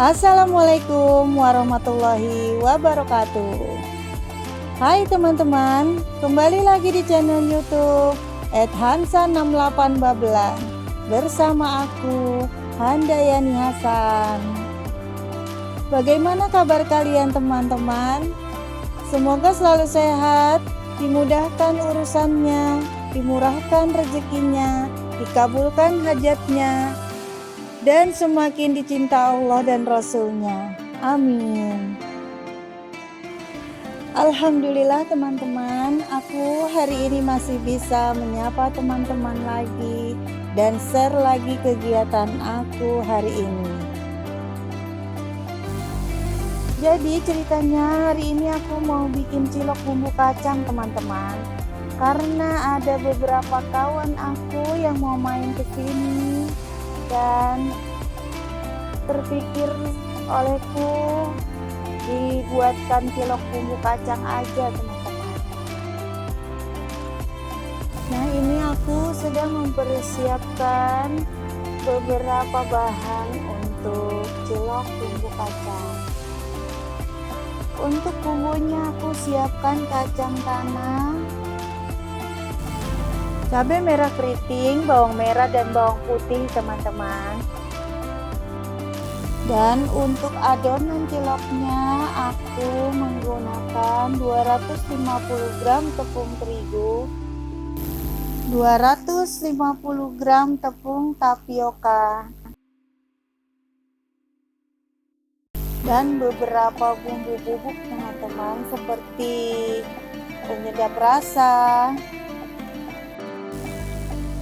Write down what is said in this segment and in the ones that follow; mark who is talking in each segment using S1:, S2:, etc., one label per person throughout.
S1: Assalamualaikum warahmatullahi wabarakatuh. Hai teman-teman, kembali lagi di channel YouTube @hansa68bablan bersama aku Handayani Hasan. Bagaimana kabar kalian teman-teman? Semoga selalu sehat, dimudahkan urusannya, dimurahkan rezekinya, dikabulkan hajatnya, dan semakin dicinta Allah dan Rasul-Nya. Amin. Alhamdulillah teman-teman, aku hari ini masih bisa menyapa teman-teman lagi dan share lagi kegiatan aku hari ini. Jadi ceritanya hari ini aku mau bikin cilok bumbu kacang teman-teman. Karena ada beberapa kawan aku yang mau main ke sini dan terpikir olehku dibuatkan cilok bumbu kacang aja teman-teman. Nah ini aku sedang mempersiapkan beberapa bahan untuk cilok bumbu kacang. Untuk bumbunya aku siapkan kacang tanah, cabai merah keriting, bawang merah dan bawang putih teman-teman. Dan untuk adonan ciloknya aku menggunakan 250 gram tepung terigu, 250 gram tepung tapioka, dan beberapa bumbu bubuk teman-teman seperti penyedap rasa,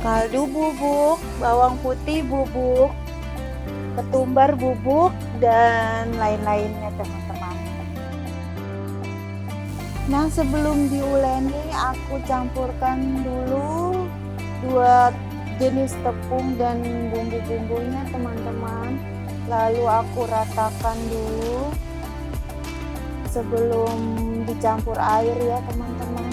S1: kaldu bubuk, bawang putih bubuk, ketumbar bubuk, dan lain-lainnya teman-teman. Nah sebelum diuleni aku campurkan dulu dua jenis tepung dan bumbu-bumbunya teman-teman. Lalu aku ratakan dulu sebelum dicampur air ya teman-teman.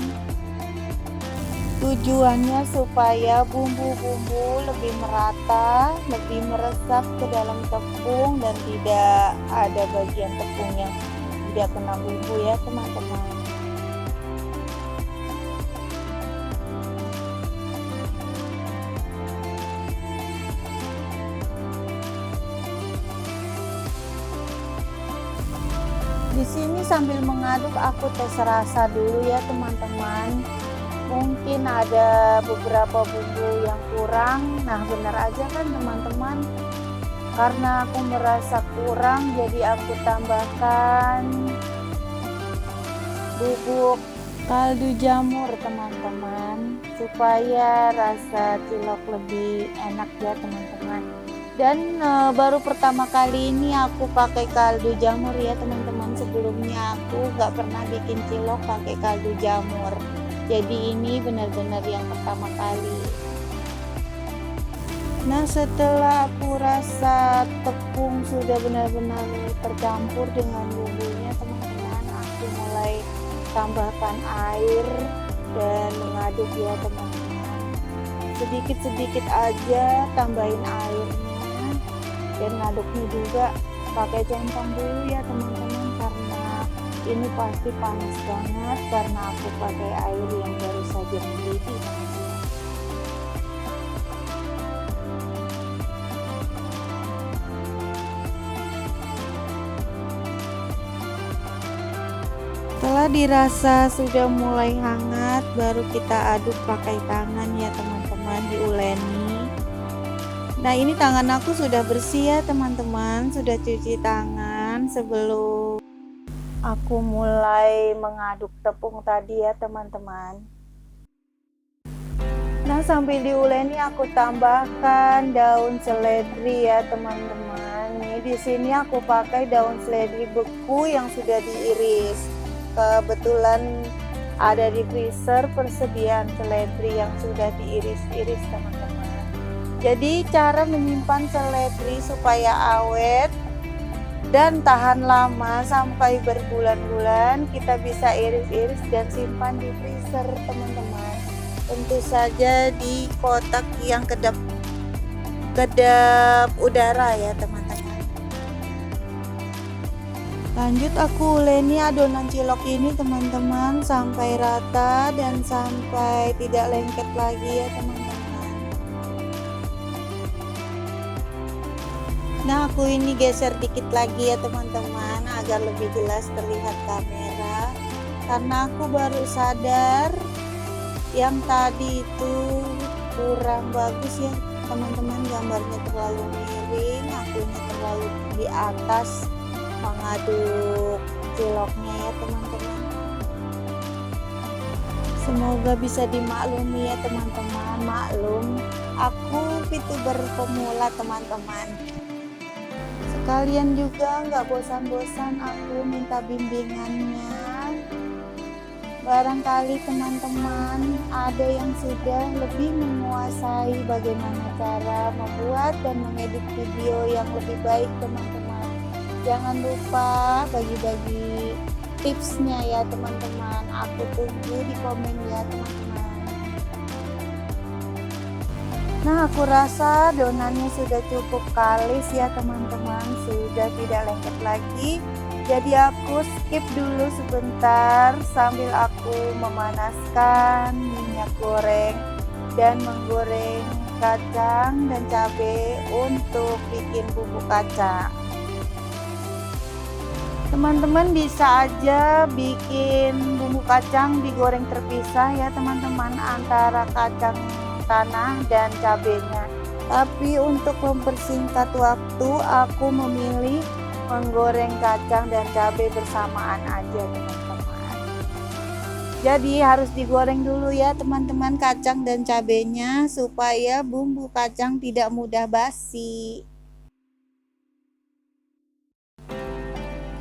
S1: Tujuannya supaya bumbu-bumbu lebih merata, lebih meresap ke dalam tepung dan tidak ada bagian tepung yang tidak kena bumbu ya teman-teman. Di sini sambil mengaduk aku tes rasa dulu ya teman-teman. Mungkin ada beberapa bumbu yang kurang. Nah benar aja kan teman-teman, karena aku merasa kurang jadi aku tambahkan bubuk kaldu jamur teman-teman, supaya rasa cilok lebih enak ya teman-teman. Dan baru pertama kali ini aku pakai kaldu jamur ya teman-teman. Sebelumnya aku nggak pernah bikin cilok pakai kaldu jamur. Jadi ini benar-benar yang pertama kali. Nah setelah aku rasa tepung sudah benar-benar tercampur dengan bumbunya teman-teman, aku mulai tambahkan air dan mengaduk ya teman-teman. Sedikit-sedikit aja tambahin airnya, dan ngaduknya juga pakai centong dulu ya teman-teman, karena ini pasti panas banget karena aku pakai air yang baru saja mendidih teman-teman. Setelah dirasa sudah mulai hangat, baru kita aduk pakai tangan ya teman-teman, diuleni. Nah ini tangan aku sudah bersih ya teman-teman, sudah cuci tangan sebelum aku mulai mengaduk tepung tadi ya teman-teman. Nah sambil diuleni aku tambahkan daun seledri ya teman-teman. Nih di sini aku pakai daun seledri beku yang sudah diiris. Kebetulan ada di freezer persediaan seledri yang sudah diiris-iris teman-teman. Jadi cara menyimpan seledri supaya awet dan tahan lama sampai berbulan-bulan, kita bisa iris-iris dan simpan di freezer teman-teman. Tentu saja di kotak yang kedap udara ya teman-teman. Lanjut aku uleni adonan cilok ini teman-teman sampai rata dan sampai tidak lengket lagi ya teman-teman. Nah aku ini geser dikit lagi ya teman-teman agar lebih jelas terlihat kamera, karena aku baru sadar yang tadi itu kurang bagus ya teman-teman, gambarnya terlalu miring, akunya terlalu di atas mengaduk ciloknya ya teman-teman. Semoga bisa dimaklumi ya teman-teman. Maklum, aku VTuber pemula teman-teman. Sekalian juga nggak bosan-bosan aku minta bimbingannya. Barangkali teman-teman ada yang sudah lebih menguasai bagaimana cara membuat dan mengedit video yang lebih baik teman-teman. Jangan lupa bagi-bagi tipsnya ya teman-teman. Aku tunggu di komen ya teman-teman. Nah aku rasa donannya sudah cukup kalis ya teman-teman, sudah tidak lengket lagi. Jadi aku skip dulu sebentar sambil aku memanaskan minyak goreng dan menggoreng kacang dan cabai untuk bikin bumbu kacang. Teman-teman bisa aja bikin bumbu kacang digoreng terpisah ya teman-teman antara kacang tanah dan cabenya. Tapi untuk mempersingkat waktu aku memilih menggoreng kacang dan cabai bersamaan aja teman-teman. Jadi harus digoreng dulu ya teman-teman kacang dan cabenya supaya bumbu kacang tidak mudah basi.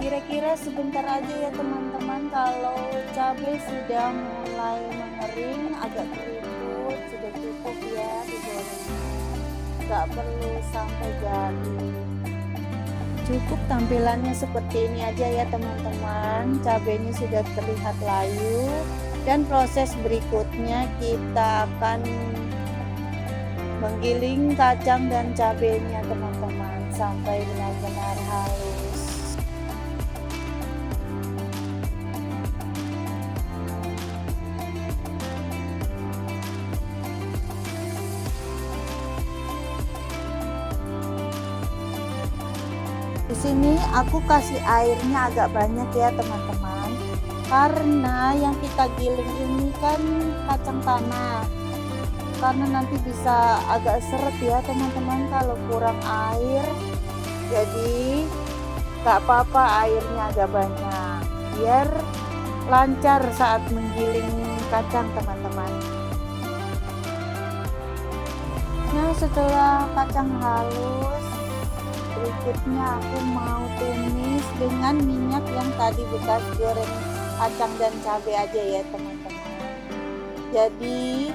S1: Kira-kira sebentar aja ya teman-teman, kalau cabai sudah mulai mengering agak keriput sudah cukup ya digorengnya, nggak perlu sampai jadi. Cukup tampilannya seperti ini aja ya teman-teman, cabainya sudah terlihat layu dan proses berikutnya kita akan menggiling kacang dan cabainya teman-teman sampai benar-benar halus. Di sini aku kasih airnya agak banyak ya teman-teman, karena yang kita giling ini kan kacang tanah, karena nanti bisa agak seret ya teman-teman kalau kurang air. Jadi gak apa-apa airnya agak banyak biar lancar saat menggiling kacang teman-teman. Nah setelah kacang halus, berikutnya aku mau tumis dengan minyak yang tadi bekas goreng kacang dan cabai aja ya teman-teman. Jadi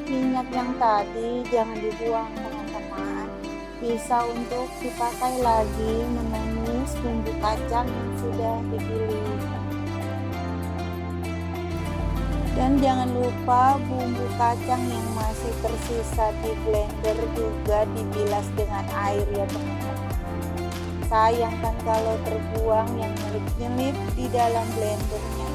S1: minyak yang tadi jangan dibuang teman-teman, bisa untuk dipakai lagi menumis bumbu kacang yang sudah digiling. Dan jangan lupa bumbu kacang yang masih tersisa di blender juga dibilas dengan air ya teman-teman. Sayang kan kalau terbuang yang nyelip-nyelip di dalam blendernya.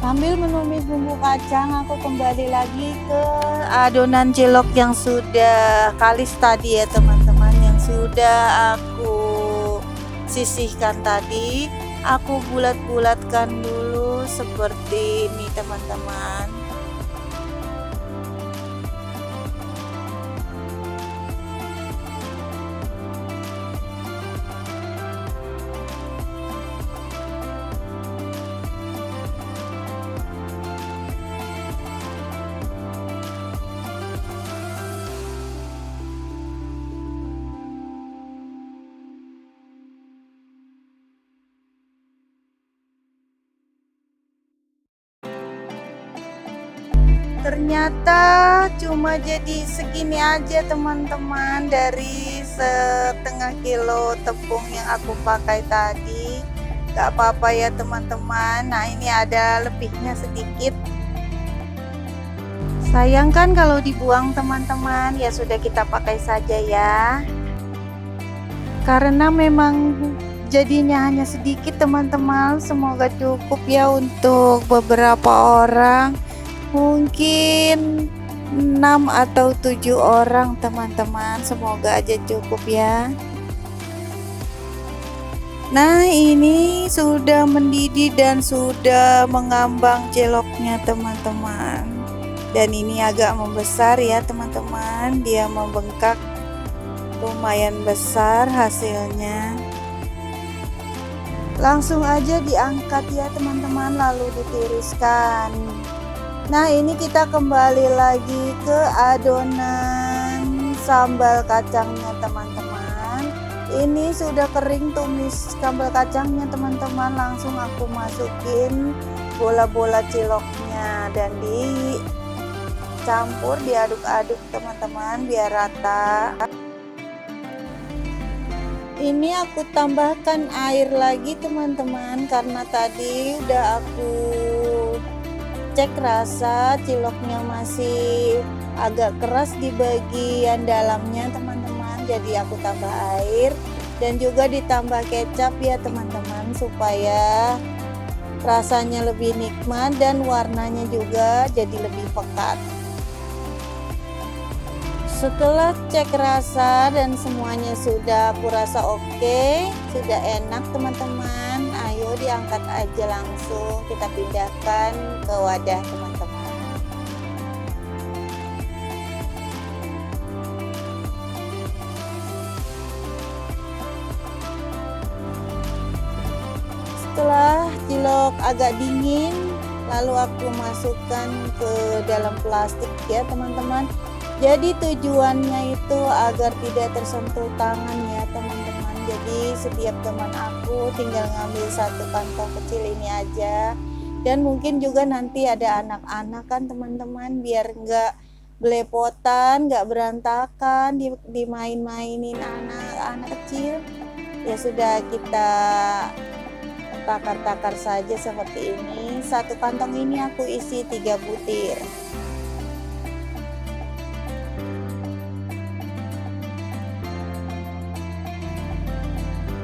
S1: Sambil menumis bumbu kacang, aku kembali lagi ke adonan cilok yang sudah kalis tadi ya teman-teman, yang sudah aku sisihkan tadi. Aku bulat-bulatkan dulu seperti ini teman-teman. Ternyata cuma jadi segini aja teman-teman dari setengah kilo tepung yang aku pakai tadi. Gak apa-apa ya teman-teman. Nah ini ada lebihnya sedikit. Sayang kan kalau dibuang teman-teman, ya sudah kita pakai saja ya. karena memang jadinya hanya sedikit teman-teman. Semoga cukup ya untuk beberapa orang, mungkin 6 atau 7 orang teman-teman, semoga aja cukup ya. Nah, ini sudah mendidih dan sudah mengambang celoknya teman-teman, dan ini agak membesar ya teman-teman, dia membengkak lumayan besar hasilnya. Langsung aja diangkat ya teman-teman, lalu ditiriskan. Nah, ini kita kembali lagi ke adonan sambal kacangnya teman-teman. Ini sudah kering tumis sambal kacangnya teman-teman, langsung aku masukin bola-bola ciloknya dan dicampur, diaduk-aduk teman-teman biar rata. Ini aku tambahkan air lagi teman-teman, karena tadi udah aku cek rasa ciloknya masih agak keras di bagian dalamnya teman-teman, jadi aku tambah air dan juga ditambah kecap ya teman-teman, supaya rasanya lebih nikmat dan warnanya juga jadi lebih pekat. Setelah cek rasa dan semuanya sudah aku rasa oke, sudah enak teman-teman, ayo diangkat aja langsung, kita pindahkan ke wadah teman-teman. Setelah cilok agak dingin, lalu aku masukkan ke dalam plastik ya teman-teman. Jadi tujuannya itu agar tidak tersentuh tangan ya teman-teman. Jadi setiap teman aku tinggal ngambil satu kantong kecil ini aja. Dan mungkin juga nanti ada anak-anak kan teman-teman, biar nggak belepotan, nggak berantakan dimain-mainin anak-anak kecil. Ya sudah, kita takar-takar saja seperti ini. Satu kantong ini aku isi 3 butir.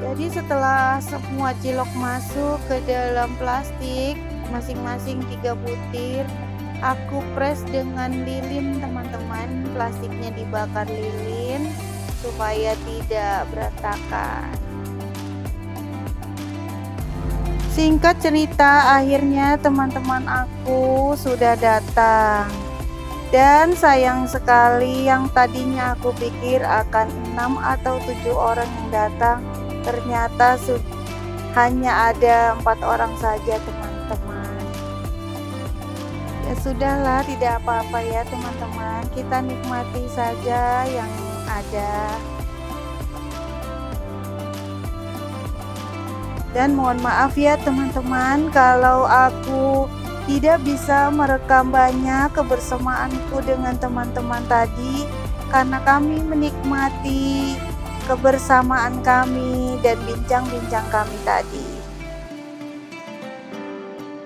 S1: Jadi setelah semua cilok masuk ke dalam plastik masing-masing 3 butir, aku press dengan lilin teman-teman. Plastiknya dibakar lilin supaya tidak berantakan. Singkat cerita, akhirnya teman-teman aku sudah datang. Dan sayang sekali, yang tadinya aku pikir akan 6 atau 7 orang yang datang, ternyata hanya ada 4 orang saja teman-teman. Ya sudahlah, tidak apa-apa ya teman-teman, kita nikmati saja yang ada. Dan mohon maaf ya teman-teman kalau aku tidak bisa merekam banyak kebersamaanku dengan teman-teman tadi, karena kami menikmati kebersamaan kami dan bincang-bincang kami tadi.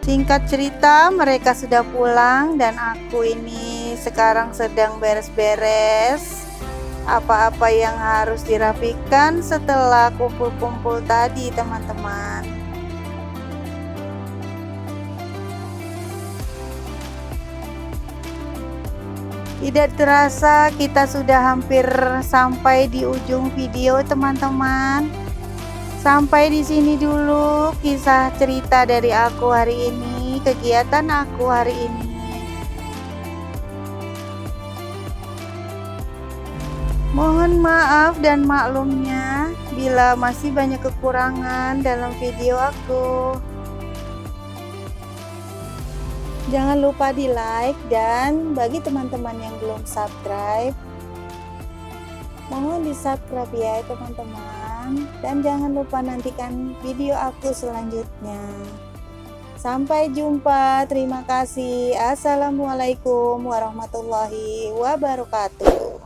S1: Singkat cerita, mereka sudah pulang dan aku ini sekarang sedang beres-beres apa-apa yang harus dirapikan setelah kumpul-kumpul tadi teman-teman. Tidak terasa kita sudah hampir sampai di ujung video teman-teman. Sampai di sini dulu kisah cerita dari aku hari ini, kegiatan aku hari ini. Mohon maaf dan maklumnya bila masih banyak kekurangan dalam video aku. Jangan lupa di like, dan bagi teman-teman yang belum subscribe, mohon di subscribe ya teman-teman. Dan jangan lupa nantikan video aku selanjutnya. Sampai jumpa, terima kasih. Assalamualaikum warahmatullahi wabarakatuh.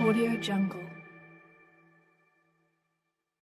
S2: Audio Jungle.